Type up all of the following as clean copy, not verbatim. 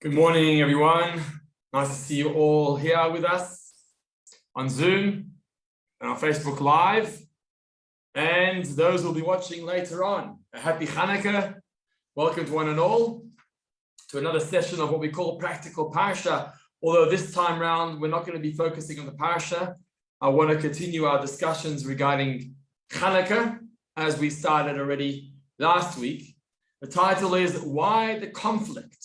Good morning, everyone. Nice to see you all here with us on Zoom and on Facebook Live. And those who will be watching later on, a happy Chanukah. Welcome to one and all to another session of what we call Practical Parsha. Although this time round, we're not going to be focusing on the Parsha. I want to continue our discussions regarding Chanukah as we started already last week. The title is Why the Conflict?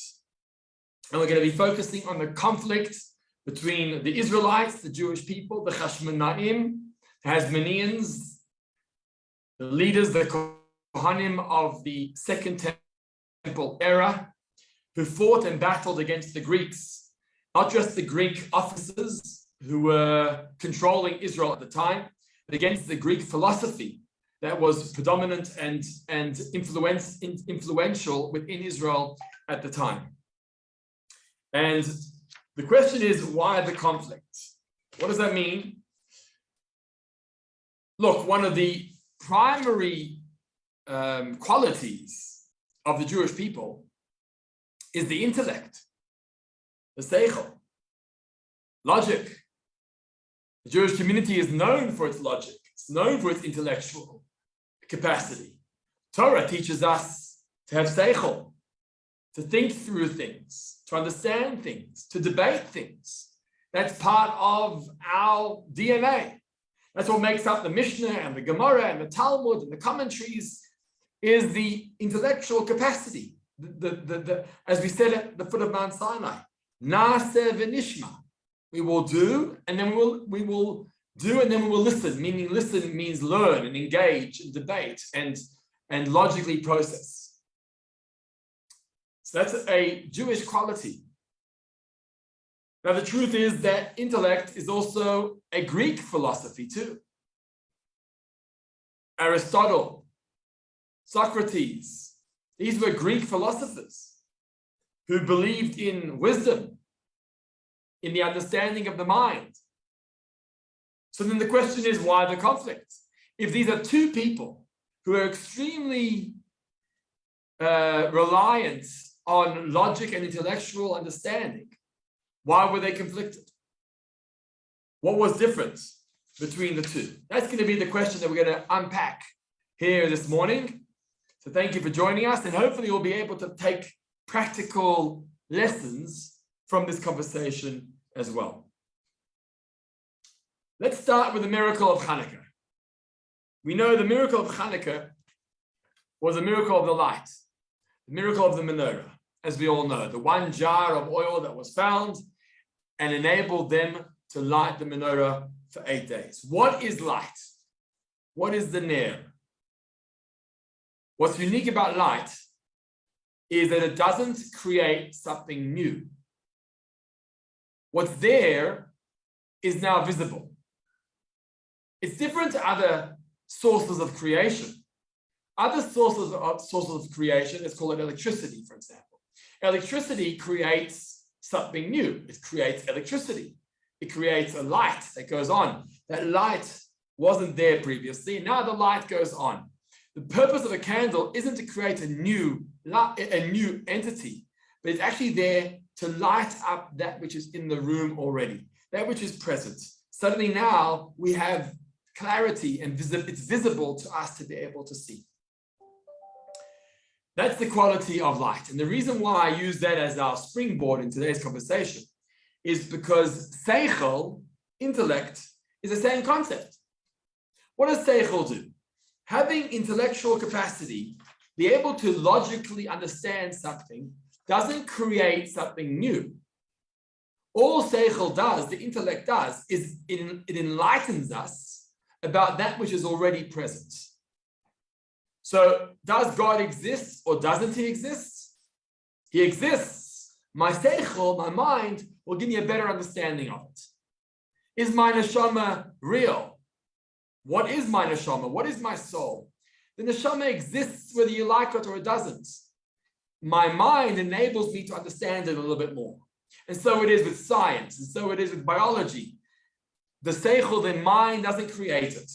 And we're going to be focusing on the conflict between the Israelites, the Jewish people, the Hashmonaim, the Hasmoneans, the leaders, the Kohanim of the Second Temple era, who fought and battled against the Greeks, not just the Greek officers who were controlling Israel at the time, but against the Greek philosophy that was predominant and influential within Israel at the time. And the question is, why the conflict? What does that mean? Look, one of the primary qualities of the Jewish people is the intellect, the seichel, logic. The Jewish community is known for its logic. It's known for its intellectual capacity. Torah teaches us to have seichel, to think through things, to understand things, to debate things. That's part of our DNA. That's what makes up the Mishnah and the Gemara and the Talmud and the commentaries, is the intellectual capacity. As we said at the foot of Mount Sinai, Naaseh v'nishma. We will do, and then we will do, and then we will listen. Meaning, listen means learn and engage and debate and logically process. So that's a Jewish quality. Now, the truth is that intellect is also a Greek philosophy too. Aristotle, Socrates, these were Greek philosophers who believed in wisdom, in the understanding of the mind. So then the question is, why the conflict? If these are two people who are extremely reliant on logic and intellectual understanding, why were they conflicted? What was different between the two? That's going to be the question that we're going to unpack here this morning. So thank you for joining us, and hopefully you'll be able to take practical lessons from this conversation as well. Let's start with the miracle of Hanukkah. We know the miracle of Hanukkah was a miracle of the light, the miracle of the menorah. As we all know, the one jar of oil that was found and enabled them to light the menorah for 8 days. What is light? What is the ner? What's unique about light is that it doesn't create something new. What's there is now visible. It's different to other sources of creation. Other sources of creation, let's call it electricity, for example. Electricity creates something new. It creates electricity. It creates a light that goes on. That light wasn't there previously. Now the light goes on. The purpose of a candle isn't to create a new entity, but it's actually there to light up that which is in the room already, that which is present. Suddenly now we have clarity and it's visible to us to be able to see. That's the quality of light. And the reason why I use that as our springboard in today's conversation is because seichel, intellect, is the same concept. What does seichel do? Having intellectual capacity, be able to logically understand something, doesn't create something new. All seichel does, the intellect does, is it enlightens us about that which is already present. So does God exist or doesn't he exist? He exists. My seichel, my mind, will give me a better understanding of it. Is my neshama real? What is my neshama? What is my soul? The neshama exists whether you like it or it doesn't. My mind enables me to understand it a little bit more. And so it is with science, and so it is with biology. The seichel, the mind, doesn't create it.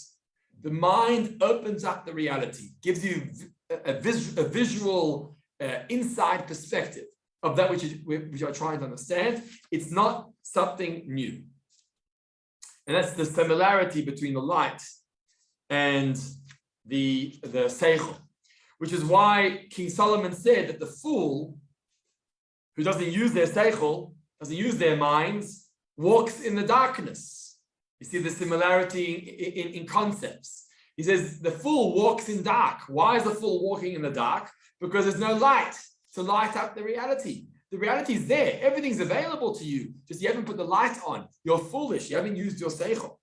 The mind opens up the reality, gives you a visual inside perspective. of that which you are trying to understand. It's not something new. And that's the similarity between the light and the seichel, which is why King Solomon said that the fool who doesn't use their seichel, doesn't use their minds, walks in the darkness. You see the similarity in concepts. He says the fool walks in dark. Why is the fool walking in the dark? Because there's no light to light up the reality. The reality is there. Everything's available to you. Just you haven't put the light on. You're foolish. You haven't used your seichel.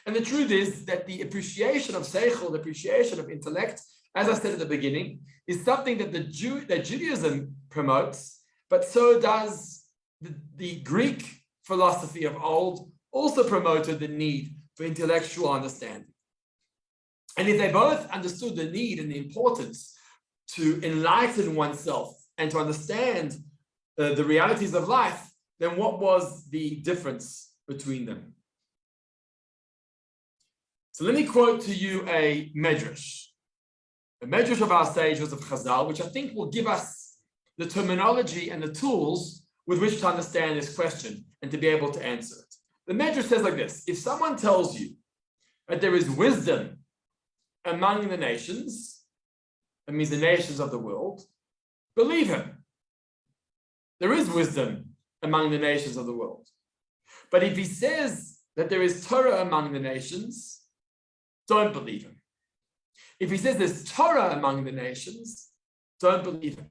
And the truth is that the appreciation of seichel, the appreciation of intellect, as I said at the beginning, is something that that Judaism promotes, but so does the Greek philosophy of old also promoted the need for intellectual understanding. And if they both understood the need and the importance to enlighten oneself and to understand the realities of life, then what was the difference between them? So let me quote to you a medrash of our sages of Chazal, which I think will give us the terminology and the tools with which to understand this question and to be able to answer it. The medrash says like this: if someone tells you that there is wisdom among the nations, that means the nations of the world, believe him. There is wisdom among the nations of the world. But if he says that there is Torah among the nations, don't believe him. If he says there's Torah among the nations, don't believe him.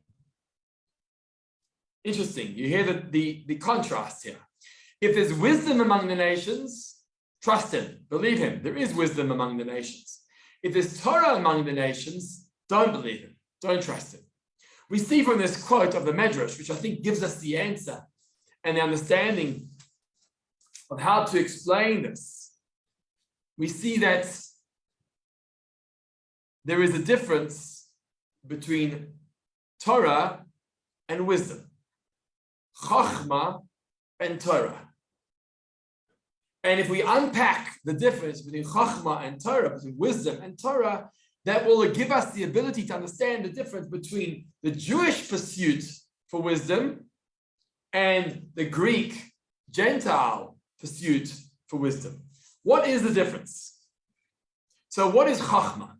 Interesting. You hear the contrast here. If there's wisdom among the nations, trust him, believe him. There is wisdom among the nations. If there's Torah among the nations, don't believe him, don't trust him. We see from this quote of the Medrash, which I think gives us the answer and the understanding of how to explain this. We see that there is a difference between Torah and wisdom, Chachma and Torah. And if we unpack the difference between Chachma and Torah, between wisdom and Torah, that will give us the ability to understand the difference between the Jewish pursuit for wisdom and the Greek Gentile pursuit for wisdom. What is the difference? So what is Chachma?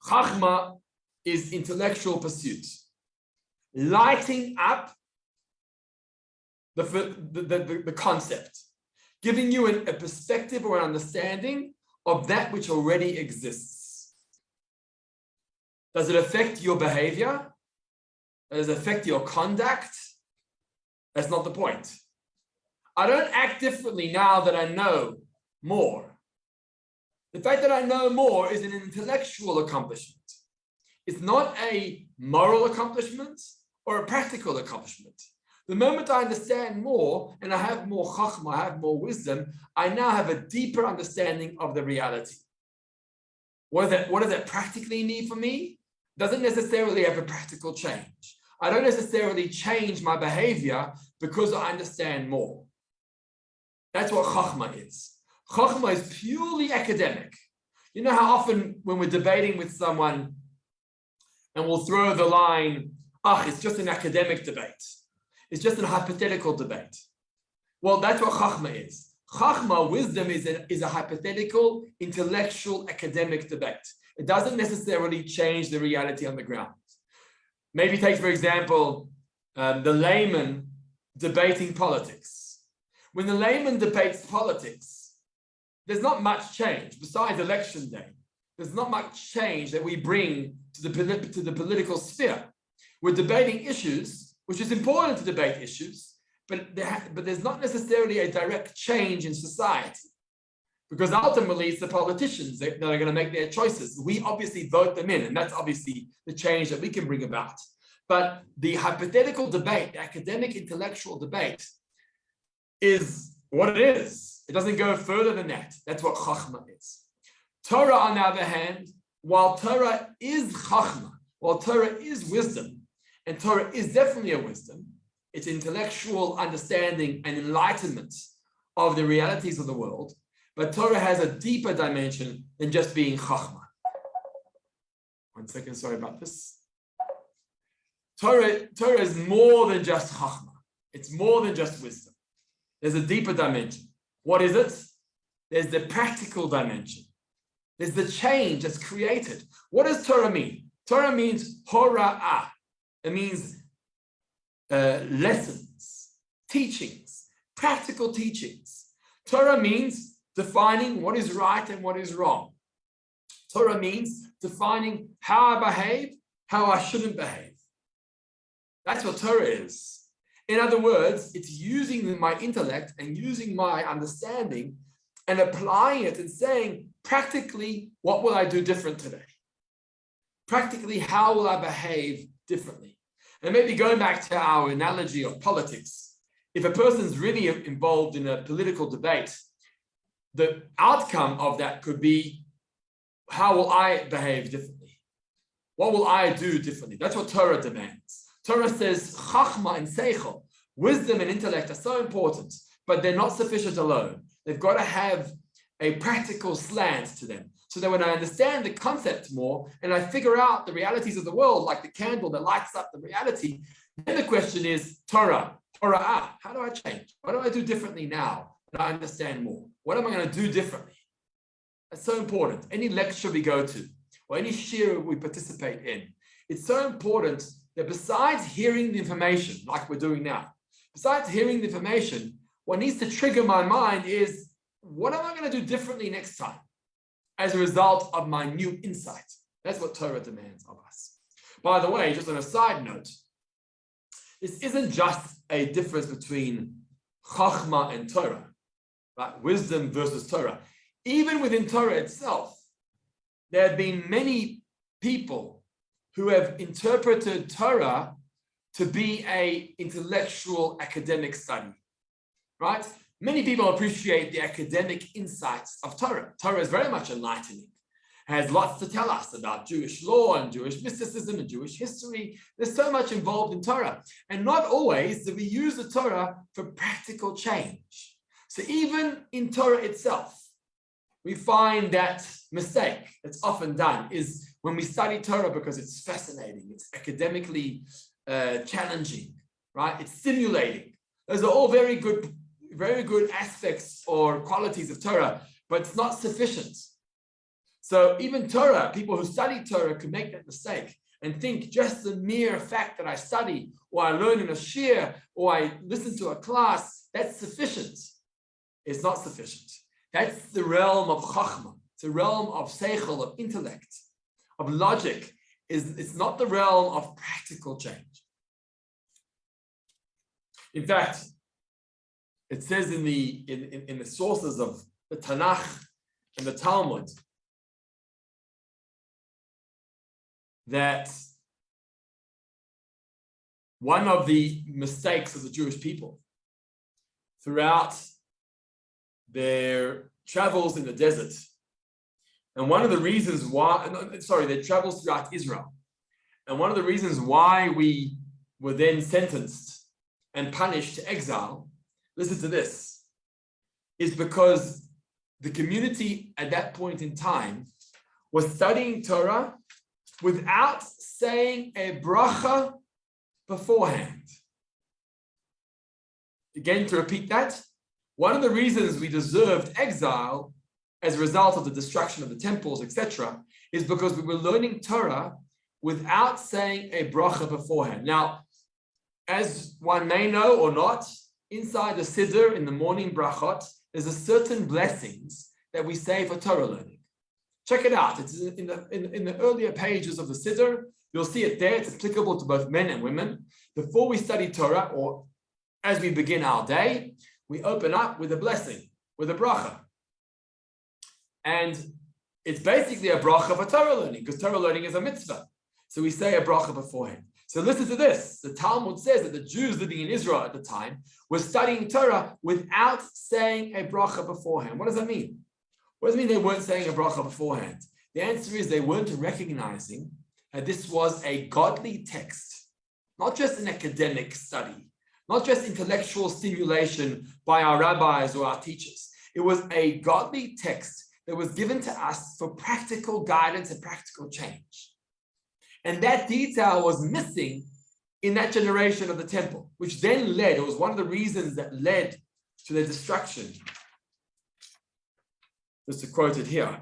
Chachma is intellectual pursuit, lighting up the concept, giving you a perspective or an understanding of that which already exists. Does it affect your behavior? Does it affect your conduct? That's not the point. I don't act differently now that I know more. The fact that I know more is an intellectual accomplishment. It's not a moral accomplishment or a practical accomplishment. The moment I understand more and I have more chachma, I have more wisdom, I now have a deeper understanding of the reality. What does that practically need for me? Doesn't necessarily have a practical change. I don't necessarily change my behavior because I understand more. That's what chachma is. Chachma is purely academic. You know how often when we're debating with someone and we'll throw the line, it's just an academic debate. It's just a hypothetical debate. Well, that's what Chachma is. Chachma, wisdom, is a hypothetical, intellectual, academic debate. It doesn't necessarily change the reality on the ground. Maybe take, for example, the layman debating politics. When the layman debates politics, there's not much change besides election day. There's not much change that we bring to the political sphere. We're debating issues, which is important to debate issues, but there's not necessarily a direct change in society, because ultimately it's the politicians that are going to make their choices. We obviously vote them in, and that's obviously the change that we can bring about. But the hypothetical debate, the academic intellectual debate, is what it is. It doesn't go further than that. That's what Chachma is. Torah, on the other hand, while Torah is Chachma, while Torah is wisdom, and Torah is definitely a wisdom, it's intellectual understanding and enlightenment of the realities of the world, but Torah has a deeper dimension than just being Chachma. 1 second, sorry about this. Torah is more than just chachma. It's more than just wisdom. There's a deeper dimension. What is it? There's the practical dimension. There's the change that's created. What does Torah mean? Torah means hora'ah. It means lessons, teachings, practical teachings. Torah means defining what is right and what is wrong. Torah means defining how I behave, how I shouldn't behave. That's what Torah is. In other words, it's using my intellect and using my understanding and applying it and saying, practically, what will I do different today? Practically, how will I behave differently? And maybe going back to our analogy of politics, if a person's really involved in a political debate, the outcome of that could be, how will I behave differently? What will I do differently? That's what Torah demands. Torah says, chachma and seichel, wisdom and intellect are so important, but they're not sufficient alone. They've got to have a practical slant to them, so that when I understand the concept more and I figure out the realities of the world, like the candle that lights up the reality, then the question is, Torah, how do I change? What do I do differently now that I understand more? What am I going to do differently? That's so important. Any lecture we go to, or any shir we participate in, it's so important that besides hearing the information, like we're doing now, besides hearing the information, what needs to trigger my mind is, what am I going to do differently next time as a result of my new insight? That's what Torah demands of us. By the way, just on a side note, this isn't just a difference between Chachma and Torah, right? Wisdom versus Torah. Even within Torah itself, there have been many people who have interpreted Torah to be an intellectual academic study, right? Many people appreciate the academic insights of Torah. Torah is very much enlightening. It has lots to tell us about Jewish law and Jewish mysticism and Jewish history. There's so much involved in Torah. And not always do we use the Torah for practical change. So even in Torah itself, we find that mistake that's often done is when we study Torah because it's fascinating, it's academically challenging, right? It's stimulating. Those are all very good aspects or qualities of Torah, but it's not sufficient. So even Torah, people who study Torah could make that mistake and think just the mere fact that I study or I learn in a shir or I listen to a class, that's sufficient. It's not sufficient. That's the realm of chachma. It's the realm of seichel, of intellect, of logic. It's not the realm of practical change. In fact, it says in the sources of the Tanakh and the Talmud that one of the mistakes of the Jewish people throughout their travels in the desert, and one of the reasons why, their travels throughout Israel, and one of the reasons why we were then sentenced and punished to exile, listen to this, is because the community at that point in time was studying Torah without saying a bracha beforehand. Again, to repeat that, one of the reasons we deserved exile as a result of the destruction of the temples, etc., is because we were learning Torah without saying a bracha beforehand. Now, as one may know or not, inside the Siddur in the morning brachot, there's a certain blessings that we say for Torah learning. Check it out. It's in the earlier pages of the Siddur. You'll see it there. It's applicable to both men and women. Before we study Torah, or as we begin our day, we open up with a blessing, with a bracha. And it's basically a bracha for Torah learning, because Torah learning is a mitzvah. So we say a bracha beforehand. So listen to this. The Talmud says that the Jews living in Israel at the time were studying Torah without saying a bracha beforehand. What does that mean? What does it mean they weren't saying a bracha beforehand? The answer is they weren't recognizing that this was a godly text, not just an academic study, not just intellectual stimulation by our rabbis or our teachers. It was a godly text that was given to us for practical guidance and practical change. And that detail was missing in that generation of the temple, which then led, it was one of the reasons that led to their destruction. Just to quote it here.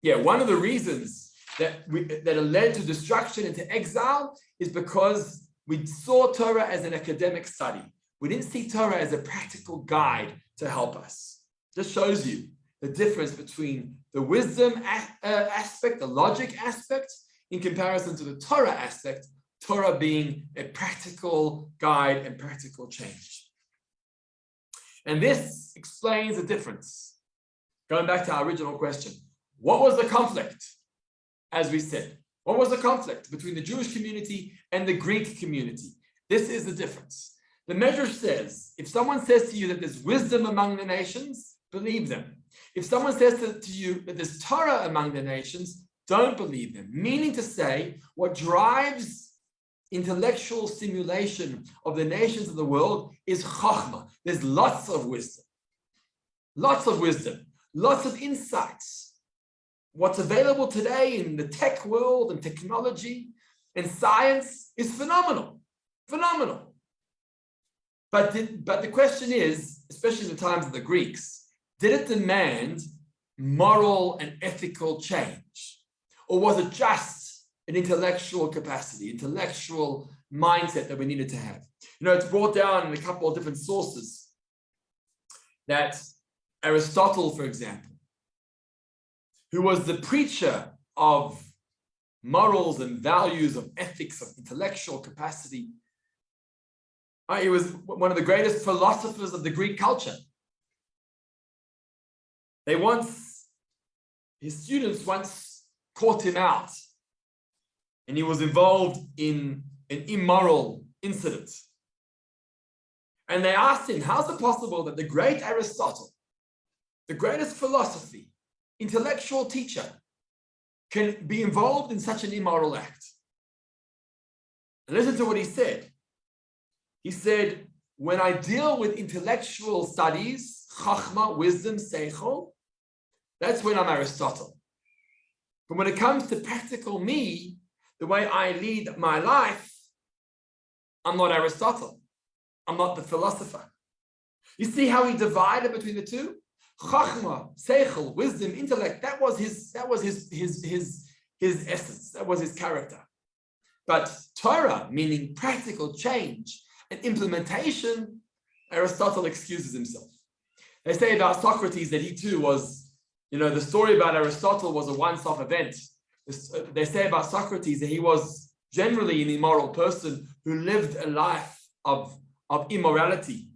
Yeah, one of the reasons that led to destruction and to exile is because we saw Torah as an academic study. We didn't see Torah as a practical guide to help us. Just shows you the difference between the wisdom aspect, the logic aspect, in comparison to the Torah aspect, Torah being a practical guide and practical change. And this explains the difference. Going back to our original question, what was the conflict? As we said, what was the conflict between the Jewish community and the Greek community? This is the difference. The Medrash says, if someone says to you that there's wisdom among the nations, believe them. If someone says to you that there's Torah among the nations, don't believe them. Meaning to say, what drives intellectual simulation of the nations of the world is chachma. There's lots of wisdom, lots of insights. What's available today in the tech world and technology and science is phenomenal. But the question is, especially in the times of the Greeks, did it demand moral and ethical change? Or was it just an intellectual capacity, intellectual mindset that we needed to have? It's brought down in a couple of different sources that Aristotle, for example, who was the preacher of morals and values, of ethics, of intellectual capacity. He was one of the greatest philosophers of the Greek culture. His students once caught him out, and he was involved in an immoral incident. And they asked him, how's it possible that the great Aristotle, the greatest philosophy, intellectual teacher, can be involved in such an immoral act? And listen to what he said. He said, when I deal with intellectual studies, chachma, wisdom, seichel, that's when I'm Aristotle. But when it comes to practical me, the way I lead my life, I'm not Aristotle. I'm not the philosopher. You see how he divided between the two? Chachma, seichel, wisdom, intellect, that was his essence, that was his character. But Torah, meaning practical change and implementation, Aristotle excuses himself. They say about Socrates that he too was, the story about Aristotle was a once-off event. They say about Socrates that he was generally an immoral person who lived a life of immorality,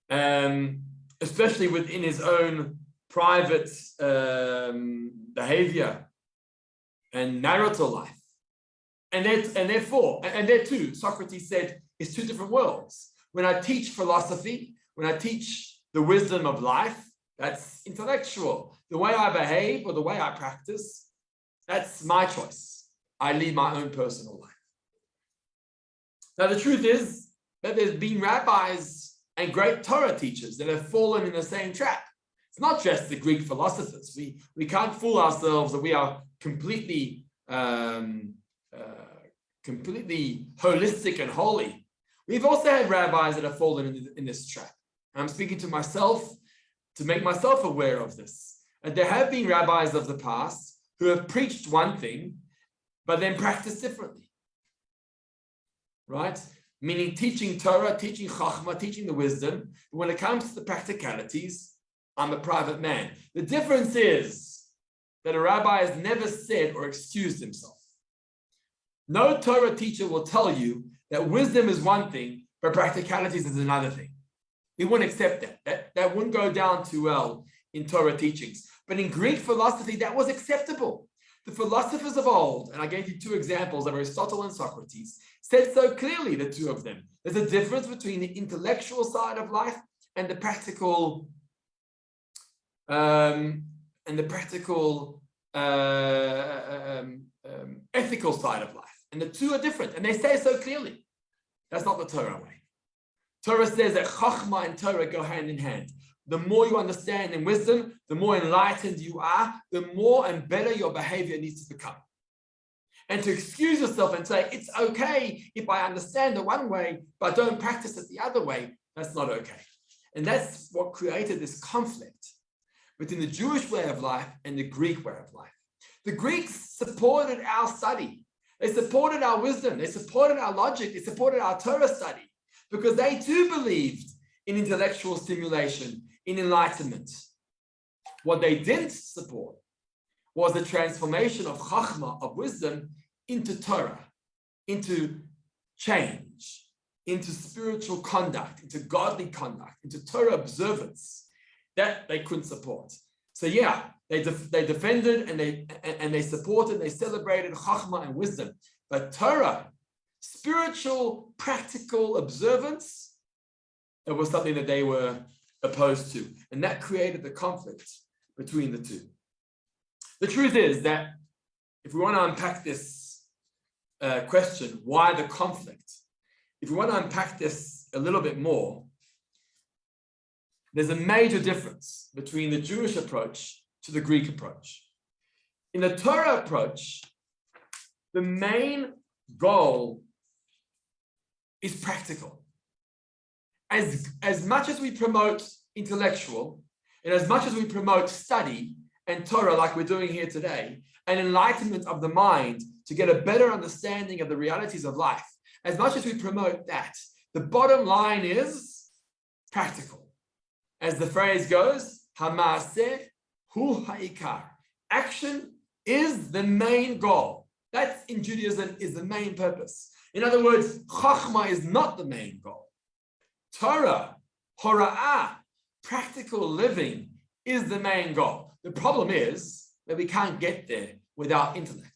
especially within his own private behavior and marital life. And there too, Socrates said, it's two different worlds. When I teach philosophy, when I teach the wisdom of life, that's intellectual. The way I behave or the way I practice, that's my choice. I lead my own personal life. Now, the truth is that there's been rabbis and great Torah teachers that have fallen in the same trap. It's not just the Greek philosophers. We can't fool ourselves that we are completely holistic and holy. We've also had rabbis that have fallen in this trap. And I'm speaking to myself to make myself aware of this. And there have been rabbis of the past who have preached one thing, but then practiced differently. Right? Meaning teaching Torah, teaching Chachma, teaching the wisdom. But when it comes to the practicalities, I'm a private man. The difference is that a rabbi has never said or excused himself. No Torah teacher will tell you that wisdom is one thing, but practicalities is another thing. He wouldn't accept that. That wouldn't go down too well in Torah teachings. But in Greek philosophy, that was acceptable. The philosophers of old, and I gave you two examples of Aristotle and Socrates, said so clearly, the two of them. There's a difference between the intellectual side of life and the practical ethical side of life. And the two are different, and they say so clearly. That's not the Torah way. Torah says that Chachma and Torah go hand in hand. the more you understand in wisdom, the more enlightened you are, the more and better your behavior needs to become. And to excuse yourself and say, it's okay if I understand it one way, but don't practice it the other way, that's not okay. And that's what created this conflict between the Jewish way of life and the Greek way of life. The Greeks supported our study. They supported our wisdom. They supported our logic. They supported our Torah study because they too believed in intellectual stimulation, in enlightenment. What they didn't support was the transformation of Chachma, of wisdom, into Torah, into change, into spiritual conduct, into godly conduct, into Torah observance. That they couldn't support. So yeah, they defended and they supported, they celebrated Chachma and wisdom. But Torah, spiritual, practical observance, it was something that they were opposed to. And that created the conflict between the two. The truth is that if we want to unpack this question, why the conflict? If we want to unpack this a little bit more, there's a major difference between the Jewish approach to the Greek approach. In the Torah approach, the main goal is practical. As much as we promote intellectual, and as much as we promote study and Torah like we're doing here today, and enlightenment of the mind to get a better understanding of the realities of life, as much as we promote that, the bottom line is practical. As the phrase goes, Hamaaseh hu ha'ikar. Action is the main goal. That in Judaism is the main purpose. In other words, Chachma is not the main goal. Torah, Hora'ah, practical living is the main goal. The problem is that we can't get there without intellect.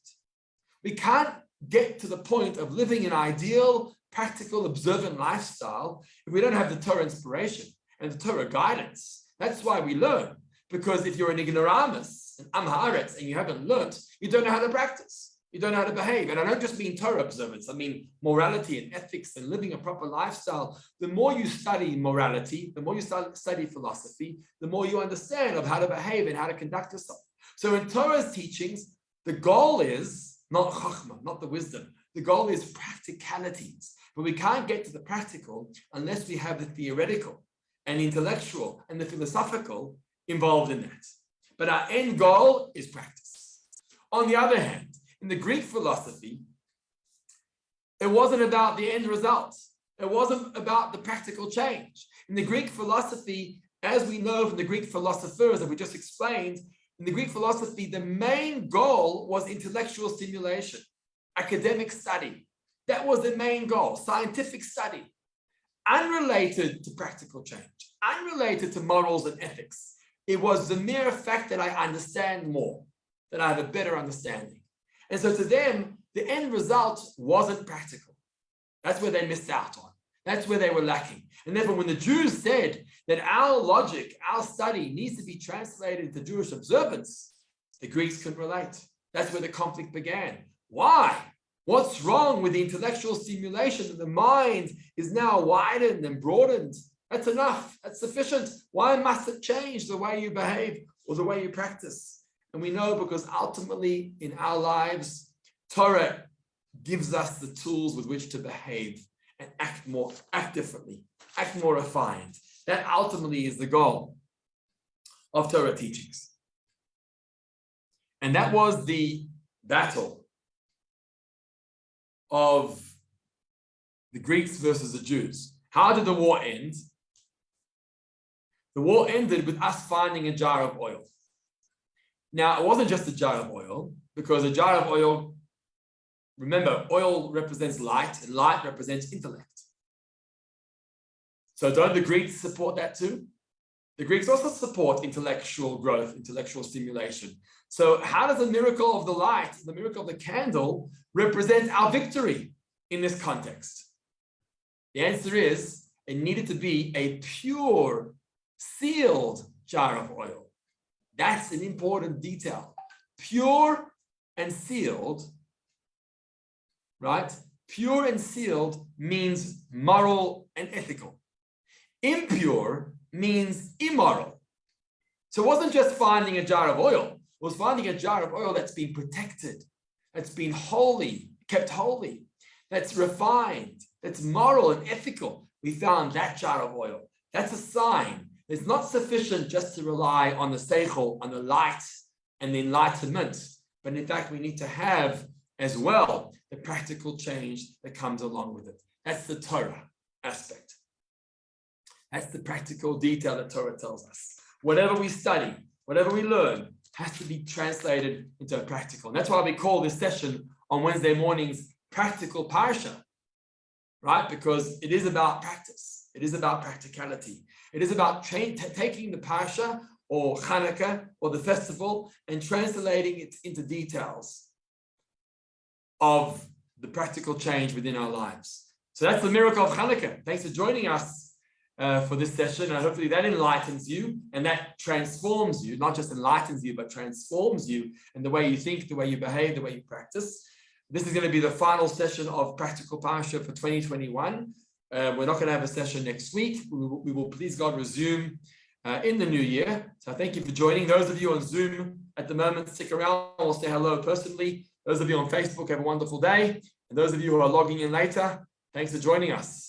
We can't get to the point of living an ideal, practical, observant lifestyle if we don't have the Torah inspiration and the Torah guidance. That's why we learn. Because if you're an ignoramus, an am haaretz, and you haven't learned, you don't know how to practice. You don't know how to behave. And I don't just mean Torah observance. I mean morality and ethics and living a proper lifestyle. The more you study morality, the more you study philosophy, the more you understand of how to behave and how to conduct yourself. So in Torah's teachings, the goal is not chachma, not the wisdom. The goal is practicalities. But we can't get to the practical unless we have the theoretical and intellectual and the philosophical involved in that. But our end goal is practice. On the other hand, in the Greek philosophy, it wasn't about the end result. It wasn't about the practical change. In the Greek philosophy, as we know from the Greek philosophers that we just explained, in the Greek philosophy, the main goal was intellectual stimulation, academic study. That was the main goal, scientific study, unrelated to practical change, unrelated to morals and ethics. It was the mere fact that I understand more, that I have a better understanding. And so to them, the end result wasn't practical. That's where they missed out on. That's where they were lacking. And therefore, when the Jews said that our logic, our study needs to be translated into Jewish observance, the Greeks couldn't relate. That's where the conflict began. Why? What's wrong with the intellectual stimulation that the mind is now widened and broadened? That's enough. That's sufficient. Why must it change the way you behave or the way you practice? And we know because ultimately in our lives, Torah gives us the tools with which to behave and act differently, act more refined. That ultimately is the goal of Torah teachings. And that was the battle of the Greeks versus the Jews. How did the war end? The war ended with us finding a jar of oil. Now, it wasn't just a jar of oil, because a jar of oil, remember, oil represents light, and light represents intellect. So don't the Greeks support that too? The Greeks also support intellectual growth, intellectual stimulation. So how does the miracle of the light, the miracle of the candle, represent our victory in this context? The answer is, it needed to be a pure, sealed jar of oil. That's an important detail. Pure and sealed, right? Pure and sealed means moral and ethical. Impure means immoral. So it wasn't just finding a jar of oil. It was finding a jar of oil that's been protected, that's been holy, kept holy, that's refined, that's moral and ethical. We found that jar of oil. That's a sign. It's not sufficient just to rely on the seichel, on the light and the enlightenment, but in fact, we need to have as well the practical change that comes along with it. That's the Torah aspect. That's the practical detail that Torah tells us. Whatever we study, whatever we learn, has to be translated into a practical. And that's why we call this session on Wednesday mornings Practical Parsha, right? Because it is about practice. It is about practicality. It is about taking the Parsha or Chanukah or the festival and translating it into details of the practical change within our lives. So that's the miracle of Hanukkah. Thanks for joining us for this session. And hopefully that enlightens you and that transforms you, not just enlightens you, but transforms you in the way you think, the way you behave, the way you practice. This is going to be the final session of Practical Parsha for 2021. We're not going to have a session next week. We will please God resume in the new year. So thank you for joining. Those of you on Zoom at the moment, stick around. We'll say hello personally. Those of you on Facebook, have a wonderful day. And those of you who are logging in later, thanks for joining us.